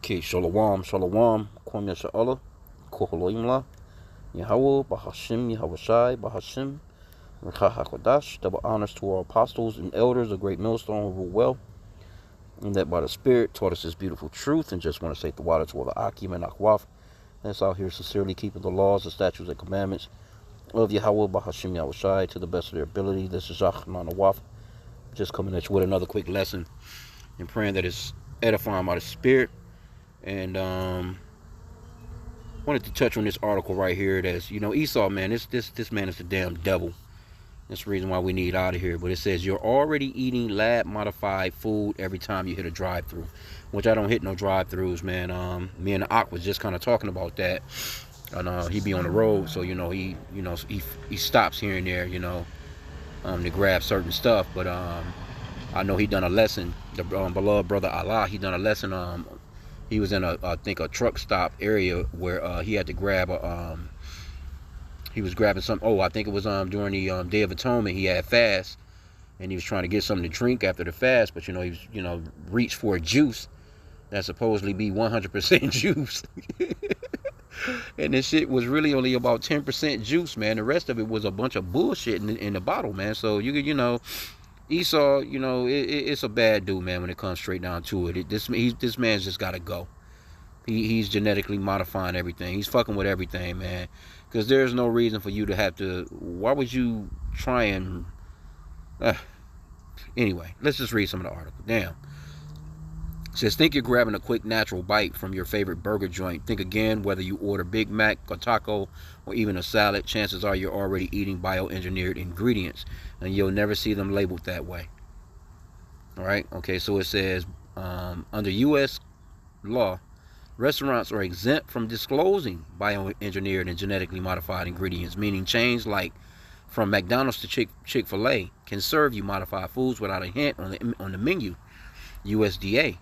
Okay, Shalom, Shalom, Kwam Yasha'Allah, Koholoimla, Yahweh, Bahashim, Yahushai, Bahashim, Rekha HaKodash, double honors to our apostles and elders, a great millstone who rule well, and that by the Spirit taught us this beautiful truth, and just want to say the water to all the H.I.M and Akwaf that's out here sincerely keeping the laws, the statutes, and commandments of Yahweh, Bahashim, Yahushai, to the best of their ability. This is Yachman Awaf, just coming at you with another quick lesson and praying that it's edifying by the Spirit. And wanted to touch on this article right here. That's, Esau, man, this man is the damn devil. That's the reason why we need out of here. But it says you're already eating lab modified food every time you hit a drive-through, which I don't hit no drive-throughs, man. Me and the Ak was just kind of talking about that. And he be on the road, so he stops here and there, to grab certain stuff. But I know he done a lesson. The beloved brother Allah, he done a lesson. He was in I think a truck stop area where he had to grab he was grabbing some. Oh, I think it was during the Day of Atonement. He had fast, and he was trying to get something to drink after the fast. But he was reached for a juice that supposedly be 100% juice, and this shit was really only about 10% juice, man. The rest of it was a bunch of bullshit in the bottle, man. So Esau, it's a bad dude, man, when it comes straight down to it. This man's just got to go. He's genetically modifying everything. He's fucking with everything, man. Because there's no reason for you to have to... Why would you try and... Anyway, let's just read some of the article. Damn. It says, think you're grabbing a quick natural bite from your favorite burger joint. Think again whether you order Big Mac, a taco, or even a salad. Chances are you're already eating bioengineered ingredients, and you'll never see them labeled that way. All right? Okay, so it says, under U.S. law, restaurants are exempt from disclosing bioengineered and genetically modified ingredients, meaning chains like from McDonald's to Chick-fil-A can serve you modified foods without a hint on the menu. USDA.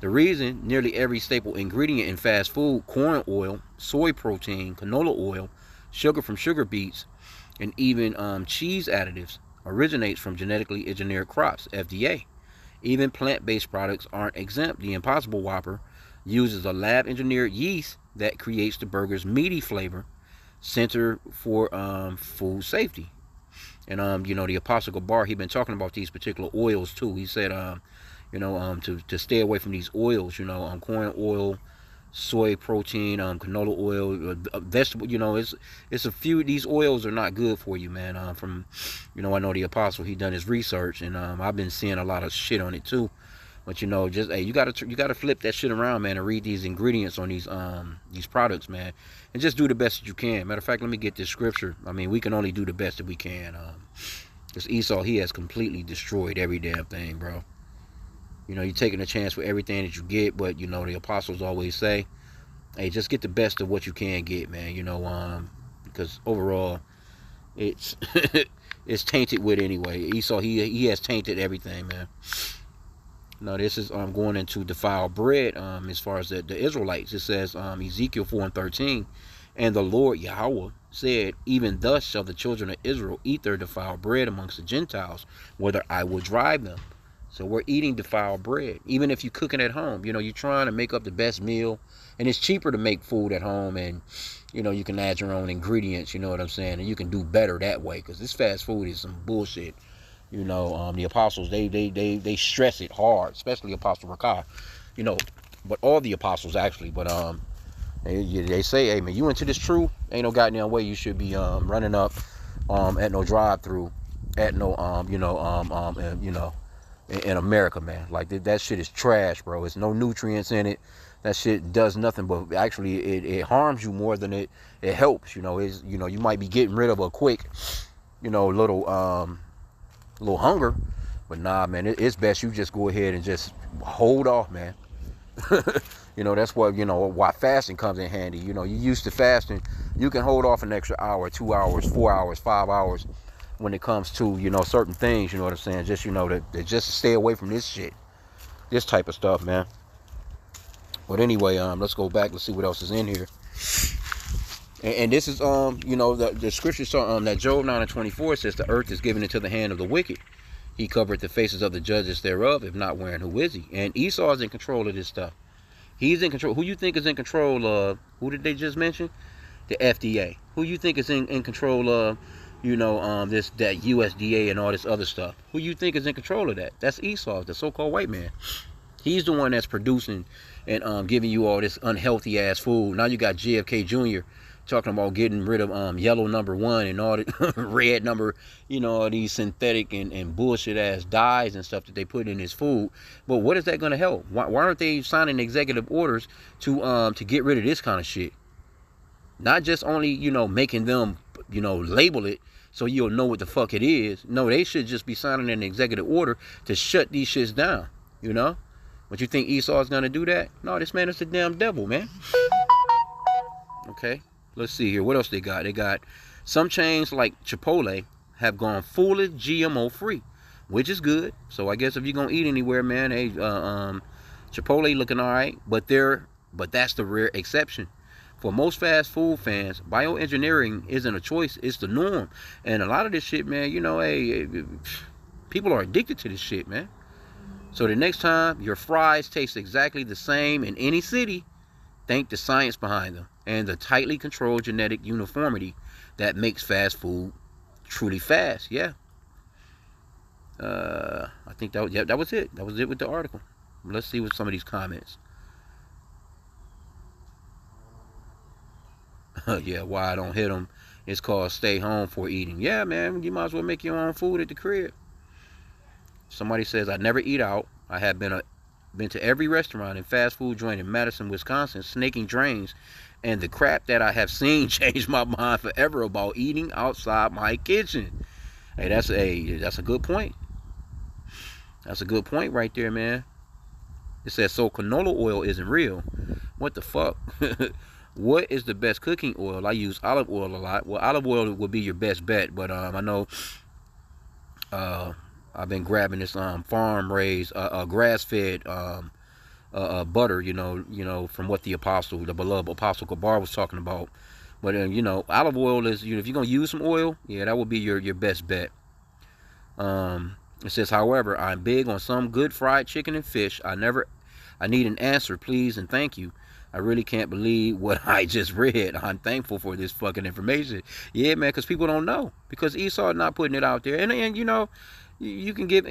The reason nearly every staple ingredient in fast food, corn oil, soy protein, canola oil, sugar from sugar beets, and even cheese additives originates from genetically engineered crops, FDA. Even plant-based products aren't exempt. The Impossible Whopper uses a lab-engineered yeast that creates the burger's meaty flavor, Center for Food Safety. And the Apostle Gabar, he been talking about these particular oils too. He said to stay away from these oils, corn oil, soy protein, canola oil, vegetable, it's a few. These oils are not good for you, man. I know the Apostle, he done his research, and I've been seeing a lot of shit on it too. But just hey, you gotta flip that shit around, man, and read these ingredients on these products, man, and just do the best that you can. Matter of fact, let me get this scripture. I mean, we can only do the best that we can. Because Esau, he has completely destroyed every damn thing, bro. You're taking a chance with everything that you get, but the apostles always say, hey, just get the best of what you can get, man. Because overall, it's it's tainted with anyway. Esau, he has tainted everything, man. Now this is going into defiled bread. As far as the Israelites, it says Ezekiel 4:13, and the Lord Yahweh said, even thus shall the children of Israel eat their defiled bread amongst the Gentiles, whither I will drive them. So we're eating defiled bread. Even if you're cooking at home, you're trying to make up the best meal, and it's cheaper to make food at home, and you can add your own ingredients, you know what I'm saying, and you can do better that way, because this fast food is some bullshit. The apostles, they stress it hard, especially Apostle Rakah, but all the apostles actually, but they say, hey man, you into this true, ain't no goddamn way you should be running up at no drive-through, at no in America, man. Like that shit is trash, bro. It's no nutrients in it. That shit does nothing but actually it harms you more than it helps. You might be getting rid of a quick, little hunger, but nah, man. It's best you just go ahead and just hold off, man. That's what why fasting comes in handy. You used to fasting, you can hold off an extra hour, 2 hours, 4 hours, 5 hours. When it comes to certain things, you know what I'm saying, just that just stay away from this shit, this type of stuff, man. But anyway, let's go back. Let's see what else is in here. And this is the scripture that Job 9:24 says, the earth is given into the hand of the wicked. He covered the faces of the judges thereof. If not, wherein who is he? And Esau is in control of this stuff. He's in control. Who you think is in control of? Who did they just mention? The FDA. Who you think is in control of? That USDA and all this other stuff. Who you think is in control of that? That's Esau, the so-called white man. He's the one that's producing and giving you all this unhealthy ass food. Now you got JFK Jr. talking about getting rid of yellow number 1 and all the red number, all these synthetic and bullshit ass dyes and stuff that they put in his food. But what is that going to help? Why aren't they signing executive orders to get rid of this kind of shit? Not just only making them label it so you'll know what the fuck it is. No, they should just be signing an executive order to shut these shits down. But you think Esau's gonna do that? No, this man is the damn devil, man. Okay, let's see here. What else they got? They got some chains like Chipotle have gone fully GMO free, which is good. So I guess if you're gonna eat anywhere, man, hey, Chipotle looking all right, but that's the rare exception. For most fast food fans, bioengineering isn't a choice; it's the norm. And a lot of this shit, man, hey, people are addicted to this shit, man. So the next time your fries taste exactly the same in any city, thank the science behind them and the tightly controlled genetic uniformity that makes fast food truly fast. Yeah. I think that was it. That was it with the article. Let's see what some of these comments. Yeah, why I don't hit them. It's called stay home for eating. Yeah, man, you might as well make your own food at the crib. Somebody says, I never eat out. I have been to every restaurant and fast food joint in Madison, Wisconsin, snaking drains, and the crap that I have seen changed my mind forever about eating outside my kitchen. Hey, that's a good point. That's a good point right there, man. It says, so canola oil isn't real. What the fuck? What is the best cooking oil? I use olive oil a lot. Well, olive oil would be your best bet, but I know I've been grabbing this farm raised grass-fed butter, from what the beloved Apostle Kabar was talking about. But olive oil is, if you're gonna use some oil, yeah, that would be your best bet. It says, however, I'm big on some good fried chicken and fish. I need an answer, please and thank you. I really can't believe what I just read. I'm thankful for this fucking information. Yeah, man, because people don't know. Because Esau not putting it out there. And you can give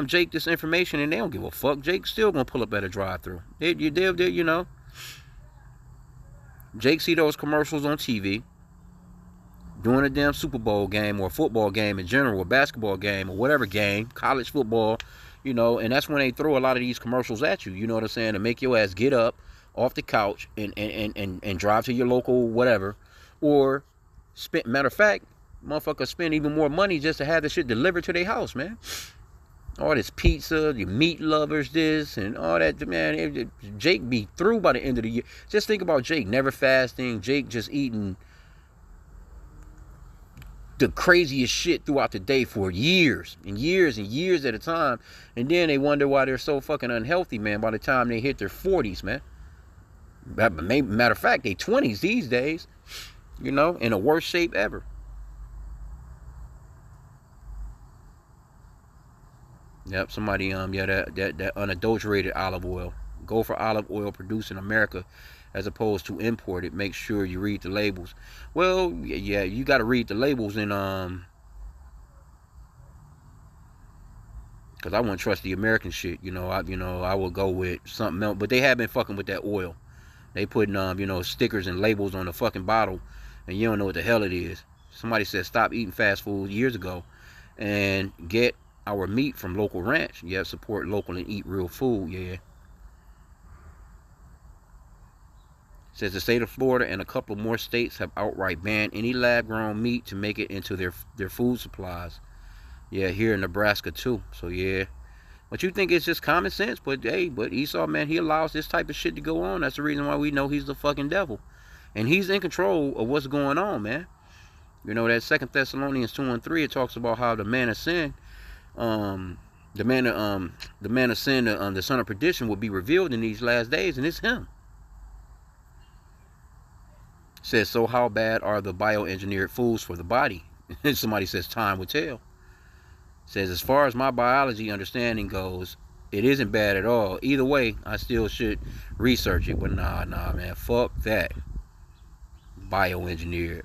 Jake this information and they don't give a fuck. Jake's still gonna pull up at a drive-thru. Jake see those commercials on TV during a damn Super Bowl game or a football game in general, or basketball game or whatever game, college football, and that's when they throw a lot of these commercials at you. You know what I'm saying? To make your ass get up off the couch and drive to your local whatever, or matter of fact, motherfuckers spend even more money just to have the shit delivered to their house, man. All this pizza, your meat lovers, this and all that, man. Jake be through by the end of the year. Just think about Jake never fasting. Jake just eating the craziest shit throughout the day for years and years and years at a time, and then they wonder why they're so fucking unhealthy, man, by the time they hit their 40s, man. Matter of fact, they 20s these days, in the worst shape ever. Yep, somebody, that unadulterated olive oil. Go for olive oil produced in America as opposed to imported. Make sure you read the labels. Well, yeah, you got to read the labels, and because I wouldn't trust the American shit. I will go with something else. But they have been fucking with that oil. They putting stickers and labels on the fucking bottle, and you don't know what the hell it is. Somebody said stop eating fast food years ago, and get our meat from local ranch. Yeah, support local and eat real food. Yeah. Says the state of Florida and a couple more states have outright banned any lab-grown meat to make it into their food supplies. Yeah, here in Nebraska too. So yeah. But you think it's just common sense, but hey, Esau, man, he allows this type of shit to go on. That's the reason why we know he's the fucking devil. And he's in control of what's going on, man. That 2 Thessalonians 2:3, it talks about how the man of sin, the man of sin, the son of perdition will be revealed in these last days, and it's him. It says, so how bad are the bioengineered foods for the body? Somebody says time will tell. It says, as far as my biology understanding goes, It isn't bad at all. Either way, I still should research it. But nah, man. Fuck that. Bioengineered.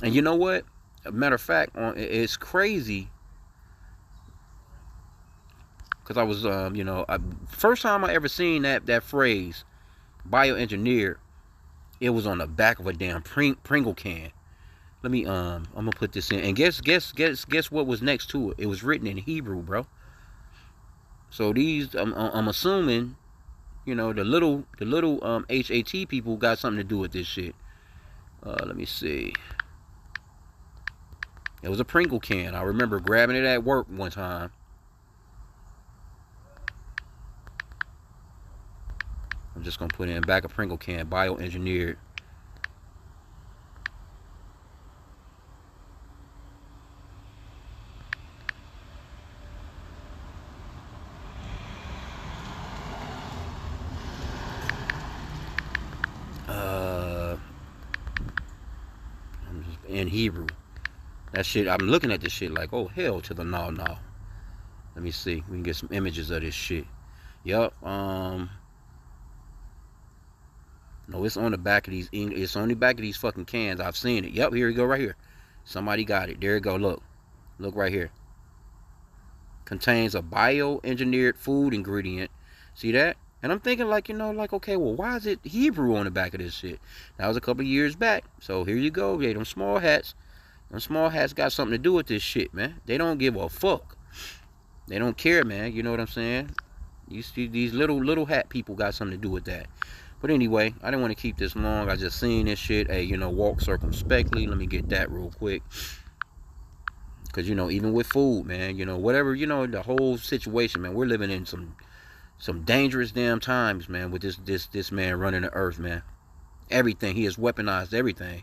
And you know what? A matter of fact, it's crazy. Because I was, first time I ever seen that phrase, bioengineered, it was on the back of a damn Pringle can. Let me, I'm gonna put this in. And guess what was next to it? It was written in Hebrew, bro. So these, I'm assuming, the little HAT people got something to do with this shit. Let me see. It was a Pringle can. I remember grabbing it at work one time. I'm just gonna put in back a Pringle can, bioengineered. I'm just in Hebrew. That shit, I'm looking at this shit like, oh hell to the no. Let me see. We can get some images of this shit. Yup. No, it's on the back of these. It's on the back of these fucking cans. I've seen it. Yep, here you go, right here. Somebody got it. There you go. Look right here. Contains a bioengineered food ingredient. See that? And I'm thinking like, okay, well, why is it Hebrew on the back of this shit? That was a couple years back. So here you go. Yeah, them small hats. Them small hats got something to do with this shit, man. They don't give a fuck. They don't care, man. You know what I'm saying? You see, these little hat people got something to do with that. But anyway, I didn't want to keep this long. I just seen this shit. Hey, walk circumspectly. Let me get that real quick. Because, even with food, man, whatever, the whole situation, man, we're living in some dangerous damn times, man, with this man running the earth, man. Everything. He has weaponized everything.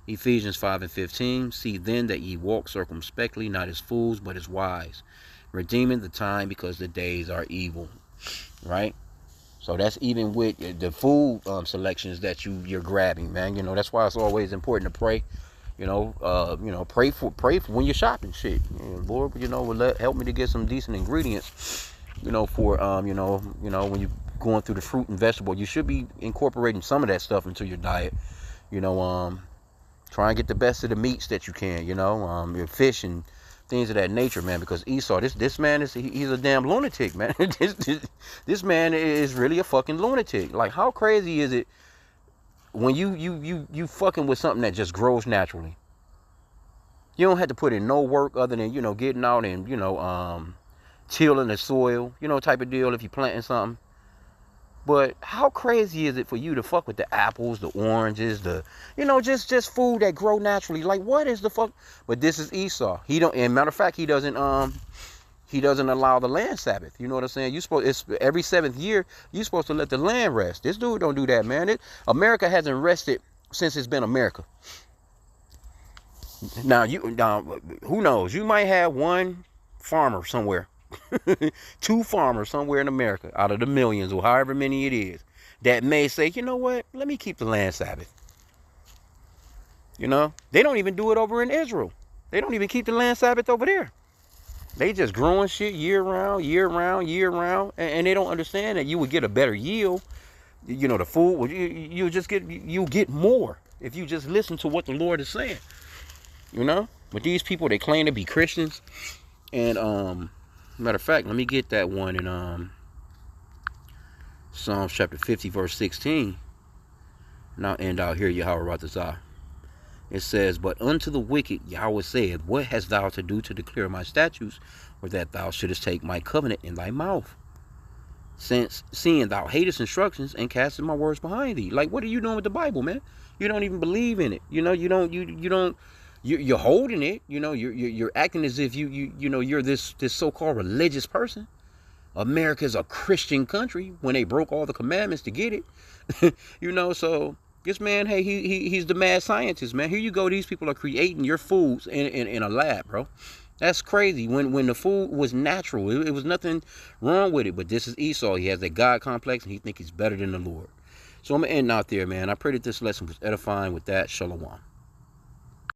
Ephesians 5:15. See then that ye walk circumspectly, not as fools, but as wise, redeeming the time because the days are evil. Right? So that's even with the food selections that you're grabbing, man. That's why it's always important to pray. Pray for when you're shopping, shit. Lord, help me to get some decent ingredients. For when you're going through the fruit and vegetable, you should be incorporating some of that stuff into your diet. Try and get the best of the meats that you can. Your fish and things of that nature, man. Because Esau, this man he's a damn lunatic, man. This man is really a fucking lunatic. Like, how crazy is it when you fucking with something that just grows naturally? You don't have to put in no work other than getting out and tilling the soil, type of deal if you're planting something. But how crazy is it for you to fuck with the apples, the oranges, the just food that grow naturally? Like, what is the fuck? But this is Esau. He don't. And matter of fact, he doesn't allow the land Sabbath. You know what I'm saying? It's every 7th year you're supposed to let the land rest. This dude don't do that, man. America hasn't rested since it's been America. Now who knows? You might have one farmer somewhere. 2 farmers somewhere in America out of the millions or however many it is that may say, you know what, let me keep the land Sabbath. They don't even do it over in Israel. They don't even keep the land Sabbath over there. They just growing shit year round, and they don't understand that you would get a better yield. The food, you'll get more if you just listen to what the Lord is saying. But these people, they claim to be Christians, and matter of fact, let me get that one in Psalms chapter 50, verse 16. And I'll end out here, Yahweh Ratazah. It says, but unto the wicked Yahweh said, what hast thou to do to declare my statutes, or that thou shouldest take my covenant in thy mouth? Since seeing thou hatest instructions and castest my words behind thee. Like, what are you doing with the Bible, man? You don't even believe in it. You're holding it. You're acting as if you're this so-called religious person. America's a Christian country when they broke all the commandments to get it. So this man, hey, he's the mad scientist, man. Here you go. These people are creating your foods in a lab, bro. That's crazy. When the food was natural, it was nothing wrong with it. But this is Esau. He has that God complex, and he thinks he's better than the Lord. So I'm going to end out there, man. I pray that this lesson was edifying. With that, shalom.